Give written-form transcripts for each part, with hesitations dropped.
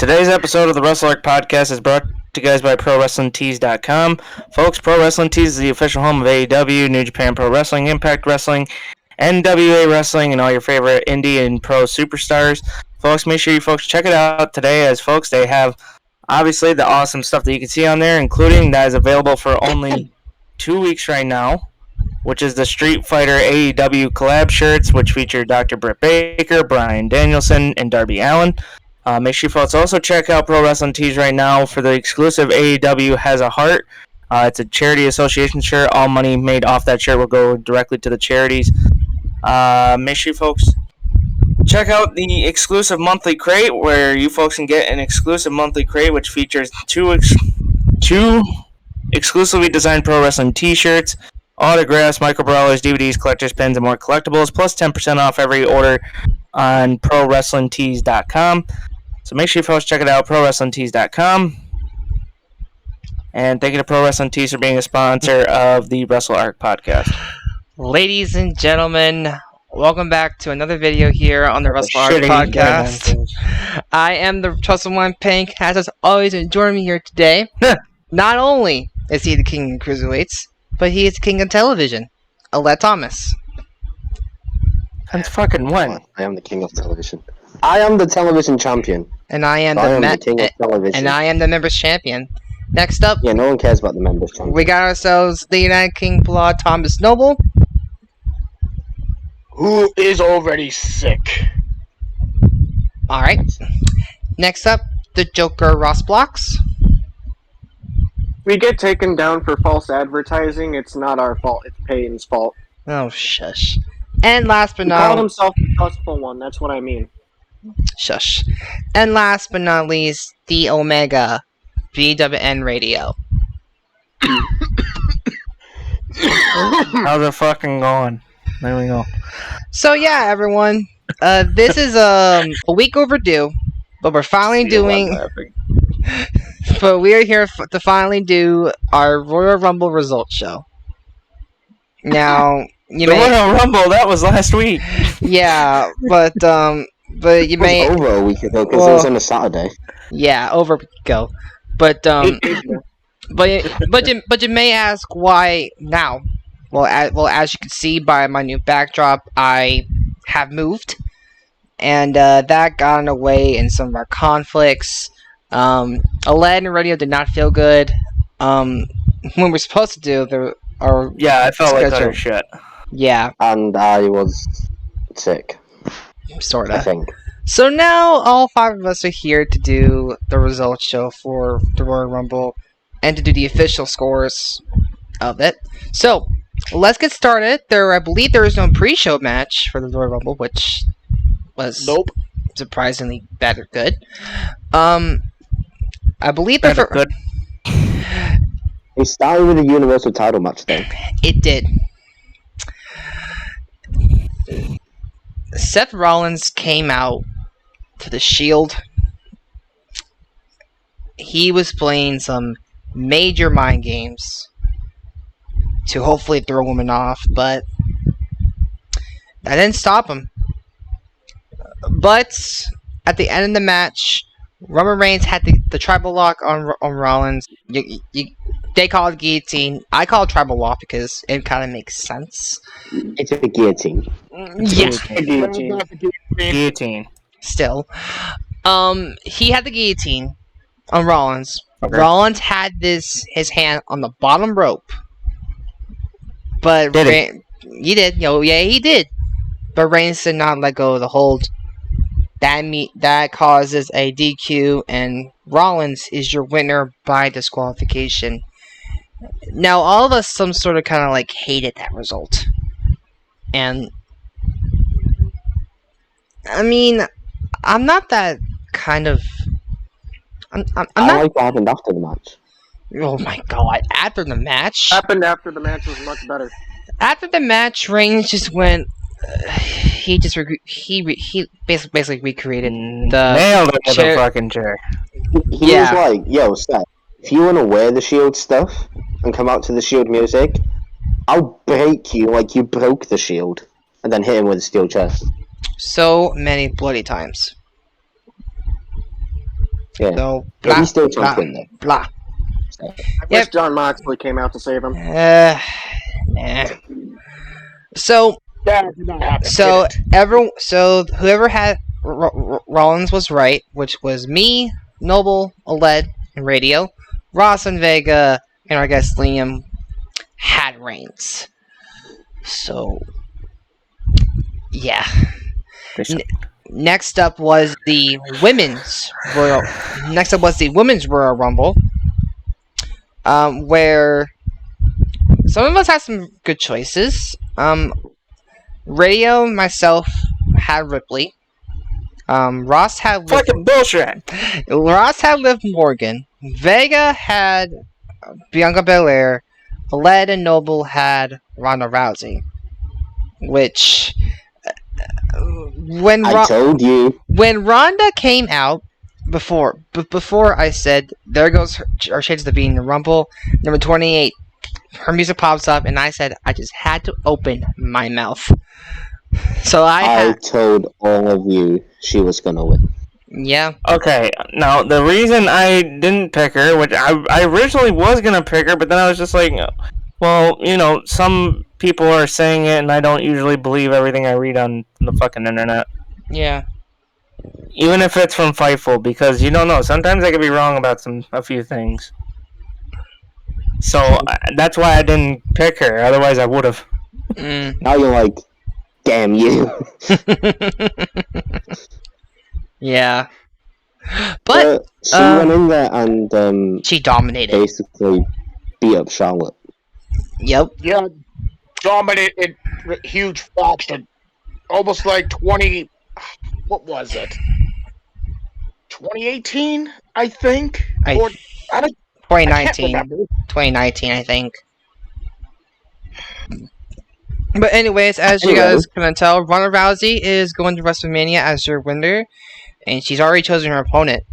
Today's episode of the Wrestle Arc Podcast is brought to you guys by ProWrestlingTees.com. Folks, Pro Wrestling Tees is the official home of AEW, New Japan Pro Wrestling, Impact Wrestling, NWA Wrestling, and all your favorite indie and pro superstars. Folks, make sure you folks check it out today, as folks, they have obviously the awesome stuff that you can see on there, including that is available for only 2 weeks right now, which is the Street Fighter AEW collab shirts, which feature Dr. Britt Baker, Bryan Danielson, and Darby Allin. Make sure you folks also check out Pro Wrestling Tees right now for the exclusive AEW Has a Heart. It's a charity association shirt. All money made off that shirt will go directly to the charities. Make sure you folks check out the exclusive monthly crate, where you folks can get an exclusive monthly crate, which features two exclusively designed Pro Wrestling T-shirts, autographs, micro brawlers, DVDs, collector's pins, and more collectibles, plus 10% off every order on ProWrestlingTees.com. So make sure you folks check it out, ProWrestlingTees.com. And thank you to Pro Wrestling Tees for being a sponsor of the Wrestle Arc Podcast. Ladies and gentlemen, welcome back to another video here on the Wrestle Arc Podcast. I am the Trusted One Pink, as always, joining me here today. Not only is he the king of cruiserweights, but he is the king of television, Alette Thomas. That's fucking one. I am the king of television. I am the television champion. And I am the king of television. And I am the members champion. Next up, yeah, no one cares about the members champion. We got ourselves the United King Blood, Thomas Noble, who is already sick. Alright. Next up, the Joker, Ross Blocks. We get taken down for false advertising. It's not our fault. It's Peyton's fault. Oh, shush. And last but He not... called himself the trustful one. That's what I mean. Shush. And last but not least, the Omega, BWN Radio. How's it fucking going? There we go. So yeah, everyone. This is a week overdue, but we're finally doing... But we are here to finally do our Royal Rumble results show. Now, Royal Rumble, that was last week. Yeah, but you may... It was over a week ago, because it was on a Saturday. Yeah, over a week ago. But you may ask why now. Well, as you can see by my new backdrop, I have moved, and that got in the way in some of our conflicts. Alette and radio did not feel good. When we're supposed to do yeah, I felt like utter shit. Yeah, and I was sick. Sorta. I think. So now all five of us are here to do the results show for the Royal Rumble and to do the official scores of it. So let's get started. I believe there is no pre-show match for the Royal Rumble, which was surprisingly better good. I believe better good. It started with a Universal title match then. It did. Seth Rollins came out to the Shield. He was playing some major mind games to hopefully throw women off, but that didn't stop him. But at the end of the match, Roman Reigns had the tribal lock on Rollins. They call it guillotine. I call it tribal lock because it kind of makes sense. It's a guillotine. Yeah. Guillotine. Still. He had the guillotine on Rollins. Okay. Rollins had his hand on the bottom rope. But he did. Yeah, he did. But Reigns did not let go of the hold. That causes a DQ, and Rollins is your winner by disqualification. Now, all of us some sort of kind of like hated that result. And I mean, I'm not that kind of... I'm not... I like what happened after the match. Oh my god, after the match? Happened after the match was much better. After the match, Reigns just went... he basically recreated the... Nailed it with a fucking chair. He was like, yo, Seth, if you want to wear the Shield stuff and come out to the Shield music, I'll break you like you broke the Shield. And then hit him with a steel chest. So many bloody times. Yeah. So, But blah, he's still blah, champion, though. blah. I wish John Moxley came out to save him. Nah. So, That did not happen. did it? so whoever had Rollins was right, which was me, Noble, Oled, and Radio. Ross and Vega, and our guest Liam had Reigns. So, yeah. Next up was the women's Royal. Next up was the women's Royal Rumble, where some of us had some good choices. Radio, myself had Ripley. Ross had Fucking bullshit. Ross had Liv Morgan. Vega had Bianca Belair. Led and Noble had Ronda Rousey. Which, when I told you. when Ronda came out, before I said, there goes our chance to be in the Rumble, number 28, her music pops up, and I said, I just had to open my mouth. So I told all of you she was gonna win. Yeah. Okay, now the reason I didn't pick her, which I originally was gonna pick her, but then I was just like, well, you know, some people are saying it, and I don't usually believe everything I read on the fucking internet. Yeah. Even if it's from Fightful, because you don't know. Sometimes I could be wrong about a few things. So that's why I didn't pick her. Otherwise, I would have. Now you're like, damn you. Yeah. But she went in there and she dominated. basically beat up Charlotte. Yep. Yeah, dominated huge fraction. Almost like 20. What was it? 2018, I think? Or, I don't, 2019. I can't remember. 2019, I think. But anyways, as you guys can tell, Ronda Rousey is going to WrestleMania as your winner, and she's already chosen her opponent,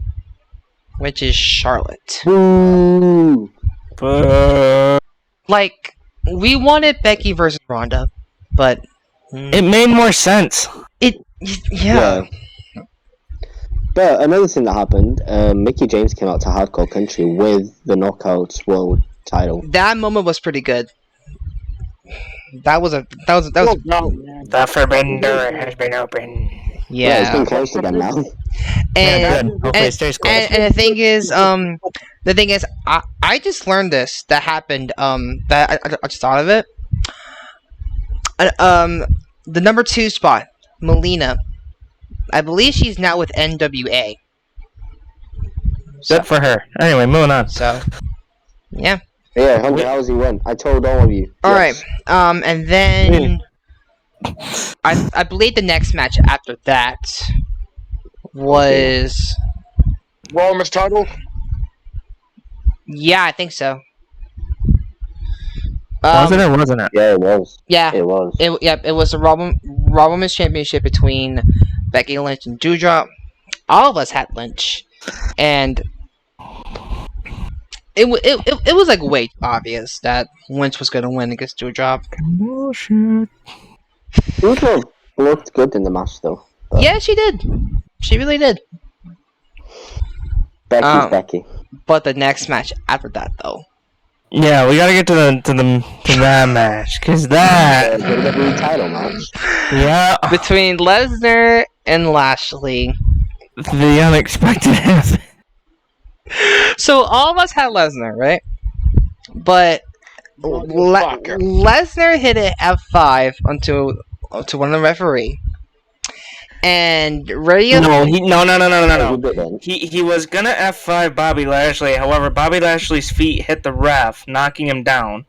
which is Charlotte. Woo! Like, we wanted Becky versus Ronda, but It made more sense. yeah. But another thing that happened, Mickey James came out to Hardcore Country with the Knockouts World title. That moment was pretty good. That was Oh, no, man. The forbidden door has been opened. Yeah, it's yeah. been closed again now. And Good. Hopefully it stays closed. And the thing is, I just learned this that happened. That I just thought of it. The number 2 spot, Melina. I believe she's now with NWA. Good for her. Anyway, moving on. So, yeah. Yeah, Hunter Rousey won. I told all of you. All Yes. right. And then I believe the next match after that was. Roman's title? Yeah, I think so. Was it or wasn't it? Yeah, it was. Yeah. It was. It was the Raw Women's Championship between Becky Lynch and Doudrop. All of us had Lynch, and it was like way obvious that Lynch was gonna win against Doudrop. Bullshit. Doudrop looked good in the match, though. But Yeah, she did. She really did. Becky's Becky. But the next match after that, though. Yeah, we gotta get to that match, cause that WWE title match. yeah, Between Lesnar and Lashley. the unexpected happened. So all of us had Lesnar, right? But Motherfucker. Lesnar hit an F5 onto one of the referee. And Radio No. He did then. He was gonna F5 Bobby Lashley. However, Bobby Lashley's feet hit the ref, knocking him down.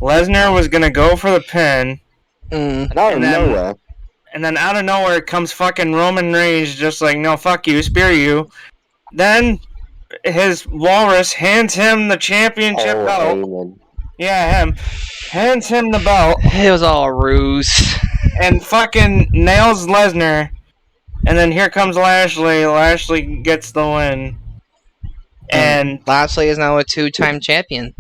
Lesnar was gonna go for the pin, And out of nowhere, and then out of nowhere comes fucking Roman Reigns, just like, no, fuck you, spear you. Then his walrus hands him the championship belt. Heyman. Yeah, him. Hands him the belt it was all a ruse. and fucking nails Lesnar. And then here comes Lashley. Lashley gets the win. And Lashley is now a 2-time champion.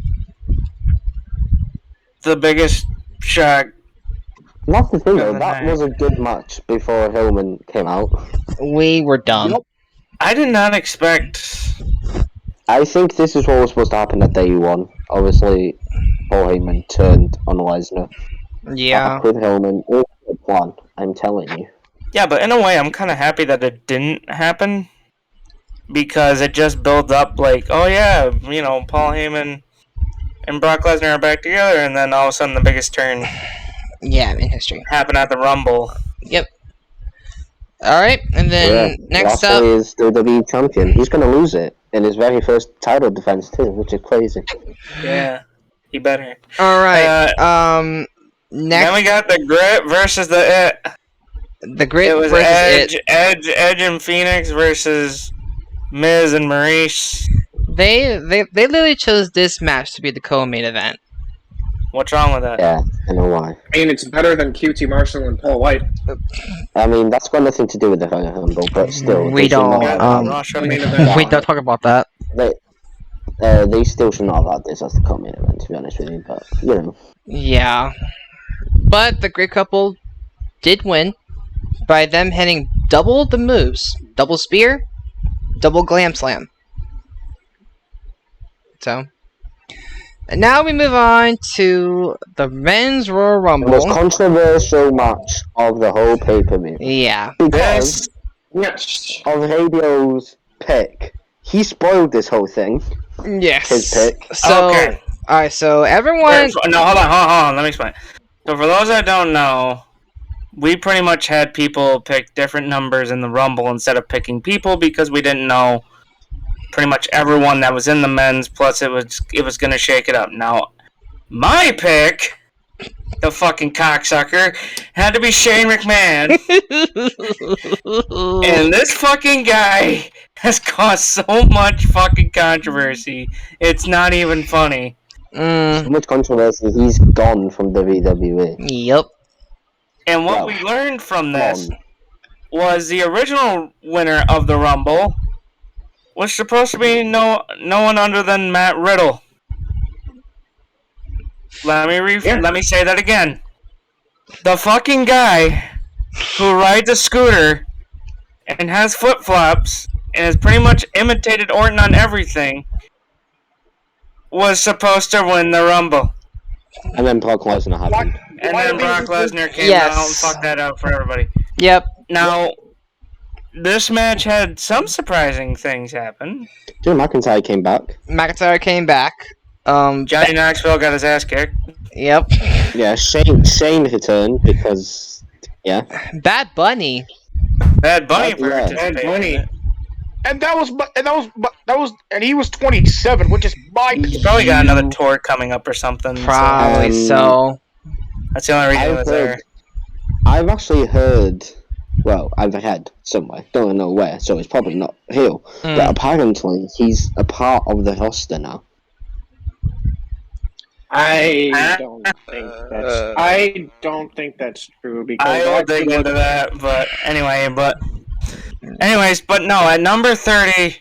the biggest shock. And that's the thing, though. Good That night. was a good match before Hillman came out. We were dumb. Yep. I did not expect. I think this is what was supposed to happen at day one. Obviously, Paul Heyman turned on Lesnar. Yeah. With Heyman, it's the plan. I'm telling you. Yeah, but in a way, I'm kind of happy that it didn't happen because it just builds up like, oh yeah, Paul Heyman and Brock Lesnar are back together, and then all of a sudden the biggest turn. Yeah, in history. Happened at the Rumble. Yep. All right, and then next Lashley up is the WWE champion. He's going to lose it in his very first title defense too, which is crazy. Yeah, he better. All right. Next. Then we got the Grit versus the It. The Grit It was versus Edge and Phoenix versus Miz and Maurice. They literally chose this match to be the co-main event. What's wrong with that? Yeah, I know why. I mean, it's better than QT Marshall and Paul White. I mean, that's got nothing to do with the Royal Rumble, but still. We don't. We don't talk about that. They still should not have had this as the co-main event, to be honest with you, but, Yeah. But the Great Couple did win by them hitting double the moves. Double spear, double glam slam. So. And now we move on to the Men's Royal Rumble. The most controversial match of the whole pay-per-view. Yeah. Because Yes. of Radio's pick. He spoiled this whole thing. Yes. His pick. So, okay. Alright, so everyone... No, hold on. Let me explain. So for those that don't know, we pretty much had people pick different numbers in the Rumble instead of picking people because we didn't know pretty much everyone that was in the men's, plus it was going to shake it up. Now, my pick, the fucking cocksucker, had to be Shane McMahon. And this fucking guy has caused so much fucking controversy. It's not even funny. So much controversy, he's gone from WWE. Yep. And what we learned from this was the original winner of the Rumble was supposed to be no one other than Matt Riddle. Let me say that again. The fucking guy who rides a scooter and has flip-flops and has pretty much imitated Orton on everything was supposed to win the Rumble. And then Brock Lesnar happened. And then Brock Lesnar came out and fucked that up for everybody. Yep. Now, this match had some surprising things happen. Drew McIntyre came back. McIntyre came back. Johnny Knoxville got his ass kicked. Yep. Yeah, Shane returned because, Bad Bunny. Bad Bunny. Bad Bunny. And he was 27, which is my. He's probably got another tour coming up or something. Probably so. That's the only reason he was there. I've actually heard. Well, I've read somewhere, don't know where, so it's probably not real. But apparently, he's a part of the roster now. I don't think that's true because I will dig into that, but no. At number 30,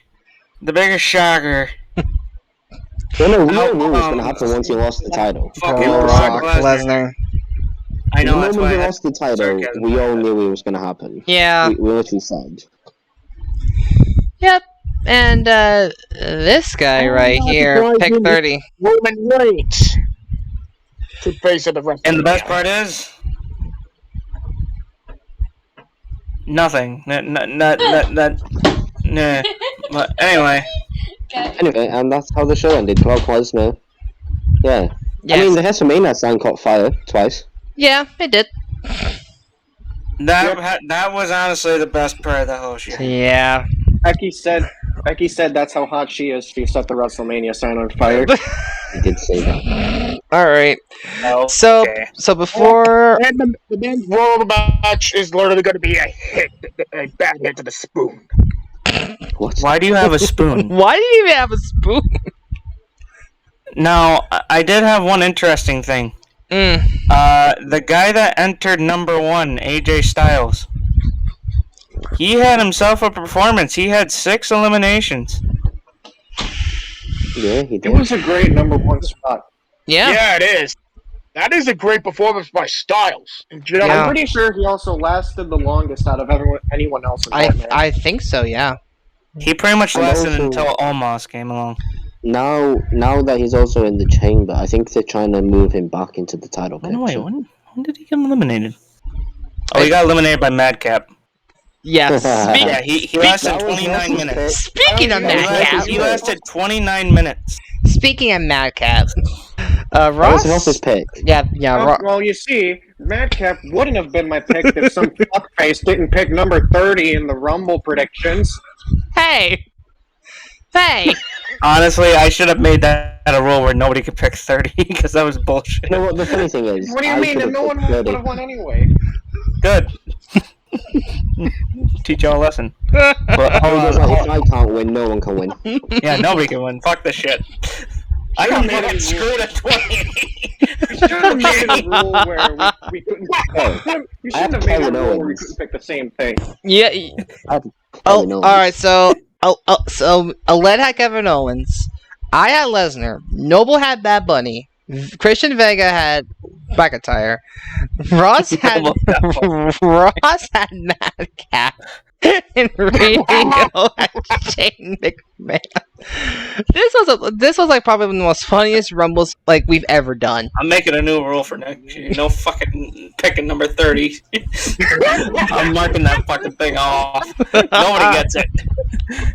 the biggest shocker. We all knew it was going to happen once he lost the title. Fucking Brock Lesnar. I know the that's moment why he lost the title, we all knew it was going to happen. Yeah. We literally said. Yep. And this guy right here, pick 30. Roman Reigns to face of the rest. And the best part is nothing. Nah. But anyway. Anyway, and that's how the show ended. Brock Lesnar. Yeah. Yes. I mean, the WrestleMania sign caught fire twice. Yeah, it did. That was honestly the best part of the whole show. Yeah. Becky said that's how hot she is. She set the WrestleMania sign on fire. He did say that. All right. Oh, So okay. before And the men's world match is literally going to be a bad hit to the spoon. What? Why do you have a spoon? why do you even have a spoon? Now, I did have one interesting thing. The guy that entered number 1, AJ Styles, he had himself a performance. He had 6 eliminations. Yeah, he It did. was a great number 1 spot. Yeah. It is. That is a great performance by Styles. In general. Yeah. I'm pretty sure he also lasted the longest out of anyone else in that match. I think so. Yeah. He pretty much And lasted also- until Omos came along. Now that he's also in the chamber, I think they're trying to move him back into the title Oh, picture. no, wait, when did he get eliminated? Oh, he got eliminated by Madcap. Yeah. Yeah, he lasted That was 29 Russell's minutes. Speaking of Madcap. He lasted 29 minutes. Speaking of Madcap. That Ross. was Russell's pick. Yeah. Well, you see, Madcap wouldn't have been my pick if some fuckface didn't pick number 30 in the Rumble predictions. Hey. Honestly, I should have made that a rule where nobody could pick 30 because that was bullshit. You know what the funny thing is? What do you I mean? should've No one picked would 30. have won anyway. Good. Teach y'all a lesson. But Oh, hold if on. I can't win, no one can win. Yeah, nobody can win. Fuck this shit. I got fucking screwed at 20. You should have made a rule where we couldn't. You I have shouldn't have made a Kevin rule where we Owens. couldn't pick the same thing. Yeah. Oh, Kevin Owens. alright, so Aled had Kevin Owens. I had Lesnar. Noble had Bad Bunny. Christian Vega had McIntyre. Ross had Madcap. And Rio had Shane McMahon. This was like probably one of the most funniest rumbles like we've ever done. I'm making a new rule for next year. No fucking picking number 30. I'm marking that fucking thing off. Nobody gets it.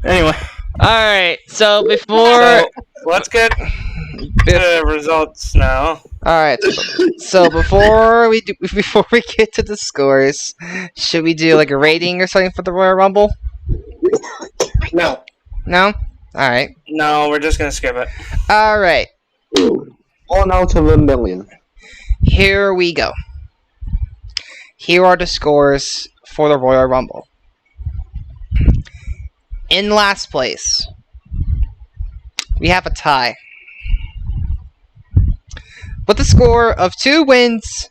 Anyway. Alright, so before So, let's get the results now. Alright, so before we get to the scores, should we do like a rating or something for the Royal Rumble? No. No? Alright. No, we're just gonna skip it. Alright. 1 out of 1 million. Here we go. Here are the scores for the Royal Rumble. In last place, we have a tie. With a score of 2 wins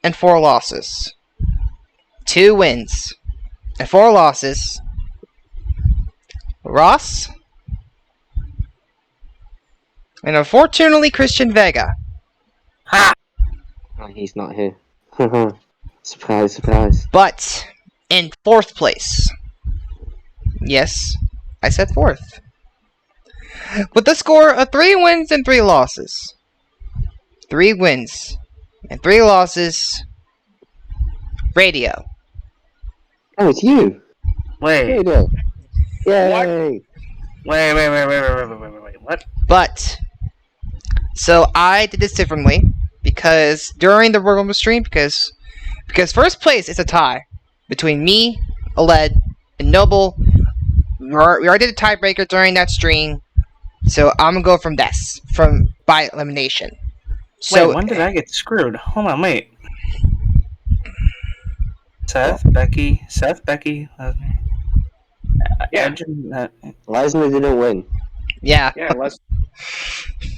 and 4 losses. 2 wins and 4 losses. Ross. And unfortunately, Christian Vega. Ha! Oh, he's not here. Surprise, surprise. But in 4th place. Yes, I said 4th. With a score of 3 wins and 3 losses. 3 wins and 3 losses. Radio. Oh, it's you. Wait. Here you go. Yay. Wait. What? But, so I did this differently. Because during the Royal Rumble stream, because first place is a tie. Between me, Aled, and Noble. We already did a tiebreaker during that stream. So I'm going to go from this. From by elimination. So, Wait, when did I get screwed? Hold on, wait. Seth, Becky. Lesnar. Yeah. Edge and that. Lesnar didn't win. yeah. Yeah, let's.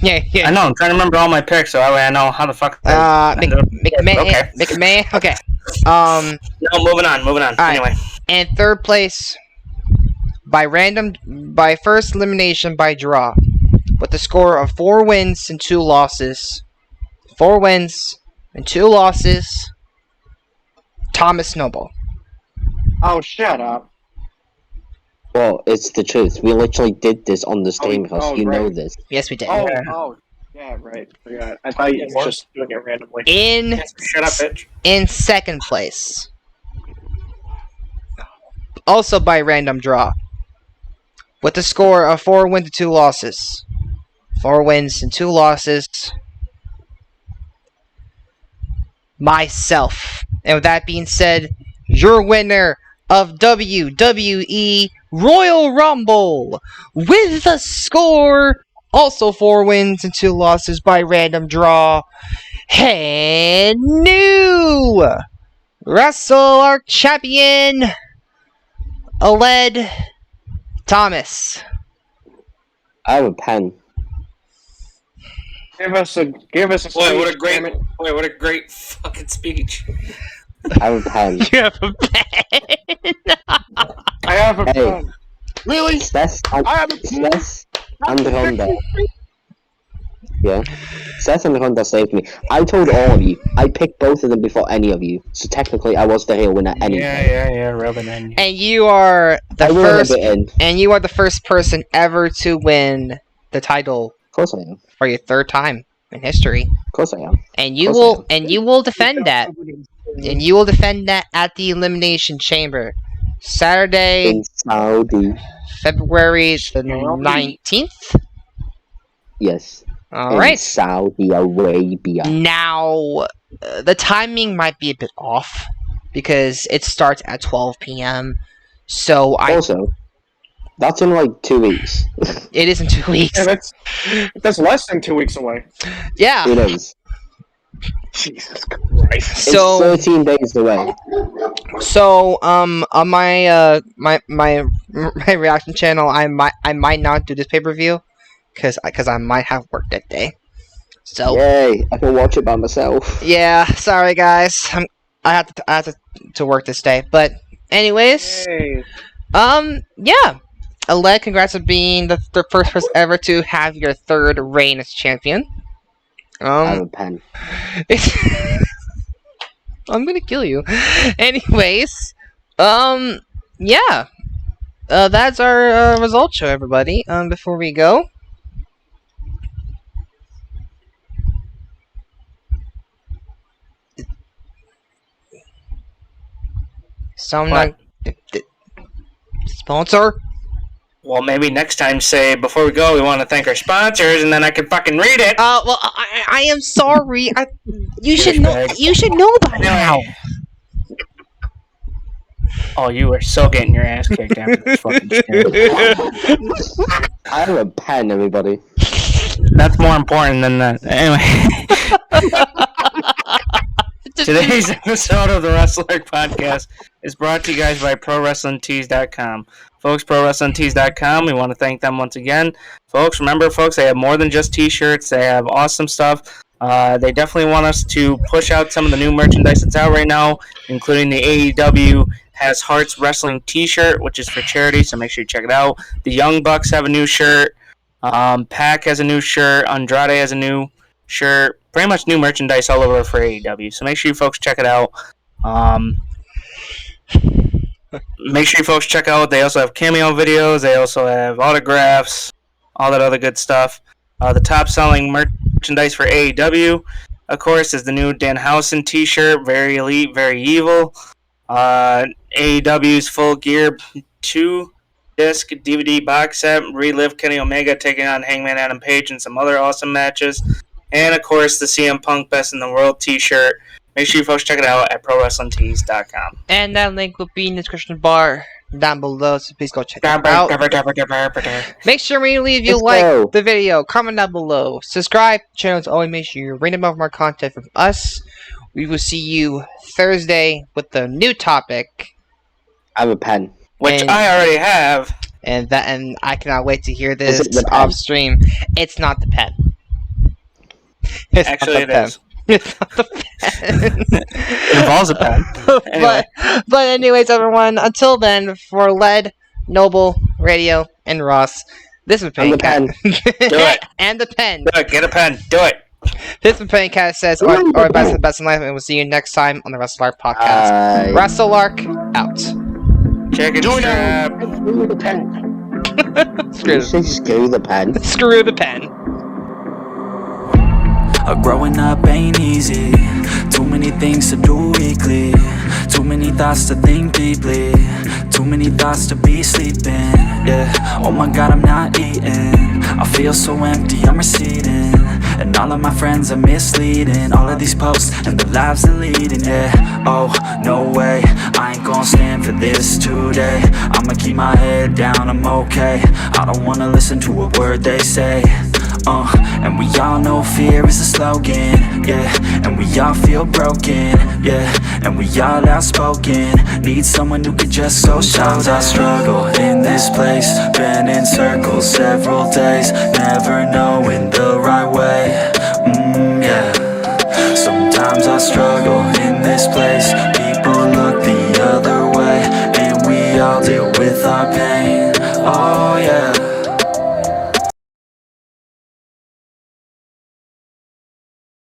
Yeah. I know, I'm trying to remember all my picks so that way I know how the fuck. McMahon. Okay. McMahon. Okay. No, moving on. Alright. Anyway. And 3rd place by first elimination by draw. With a score of 4 wins and 2 losses. 4 wins and 2 losses. Thomas Noble. Oh, shut up. Well, it's the truth. We literally did this on the stream because you know right. this. Yes, we did. Yeah, right. Forgot. I thought you were just doing it randomly. Shut up, bitch. In 2nd place. Also by random draw. With a score of 4 wins and 2 losses. 4 wins and 2 losses. Myself. And with that being said, your winner of WWE Royal Rumble with a score also 4 wins and 2 losses by random draw. And new Wrestle Arc Champion Aled Thomas. I have a pen. Give us a Boy, what a speech, great, damn it. what a great fucking speech. I have a pen. You have a pen. I have a Hey. pen. Really? Seth and I have a Seth and Ronda. Yeah. Seth and Honda saved me. I told all of you. I picked both of them before any of you. So technically, I was the real winner anyway. Yeah, rubbing in. And you are the I will first. rub it in. And you are the first person ever to win the title Of course I am. for your third time in history. Of course I am. And you Of course I will. am. And you will defend that. And you will defend that at the Elimination Chamber, Saturday, In Saudi. February the 19th. Yes. All In right. Saudi Arabia. Now, the timing might be a bit off because it starts at 12 p.m. So Also, that's in like 2 weeks. it is in 2 weeks. Yeah, that's less than 2 weeks away. Yeah. It is. Jesus Christ. So It's 13 days away. So on my my reaction channel, I might not do this pay-per-view because I might have work that day. So Yay! I can watch it by myself. yeah, sorry guys, I have to work this day. But anyways, Hey. yeah, Aled, congrats on being the first person ever to have your third reign as champion. I have a pen. I'm gonna kill you. Anyways, yeah. That's our result show, everybody. Before we go, someone sponsor. Well, maybe next time say, before we go, we want to thank our sponsors, and then I can fucking read it. Well, I am sorry. You should know. You should know by now. Oh, you are so getting your ass kicked after this fucking shit. I have a pen, everybody. That's more important than that. Anyway. Today's episode of the Wrestle Arc Podcast is brought to you guys by ProWrestlingTees.com. Folks, ProWrestlingTees.com, we want to thank them once again. Folks, remember, folks, they have more than just t-shirts. They have awesome stuff. They definitely want us to push out some of the new merchandise that's out right now, including the AEW Has Hearts Wrestling t-shirt, which is for charity, so make sure you check it out. The Young Bucks have a new shirt. Pac has a new shirt. Andrade has a new shirt. Pretty much new merchandise all over for AEW, so make sure you folks check it out. Make sure you folks check out. They also have cameo videos. They also have autographs, all that other good stuff. The top selling merchandise for AEW, of course, is the new Danhausen t-shirt. Very elite, very evil. AEW's Full Gear 2-disc DVD box set. Relive Kenny Omega taking on Hangman Adam Page and some other awesome matches. And, of course, the CM Punk Best in the World t-shirt. Make sure you folks check it out at ProWrestlingTees.com. And that link will be in the description bar down below, so please go check it out. Make sure when you leave, you like the video, comment down below, subscribe to the channel as always. Make sure you read about more content from us. We will see you Thursday with the new topic. I have a pen. Which I already have. And I cannot wait to hear this off stream. It's not the pen. Actually, it is. It's not the pen. It involves a pen. Anyway. But anyways, everyone, until then, for Led, Noble, Radio, and Ross, this is Pain Cat. Do it. And the pen. Do it. Get a pen. Do it. This is Pain Cat says, or best in life, and we'll see you next time on the Wrestle Arc Podcast. Wrestle Arc, out. Check it out. Screw the pen. Screw the pen. Screw the pen. Growing up ain't easy. Too many things to do weekly. Too many thoughts to think deeply. Too many thoughts to be sleeping. Yeah, oh my god, I'm not eating. I feel so empty, I'm receding. And all of my friends are misleading. All of these posts and the lives they're leading. Yeah, oh, no way, I ain't gonna stand for this today. I'ma keep my head down, I'm okay. I don't wanna listen to a word they say. And we all know fear is a slogan, yeah. And we all feel broken, yeah. And we all outspoken. Need someone who could just go. Sometimes I struggle in this place. Been in circles several days. Never knowing the right way, yeah. Sometimes I struggle in this place.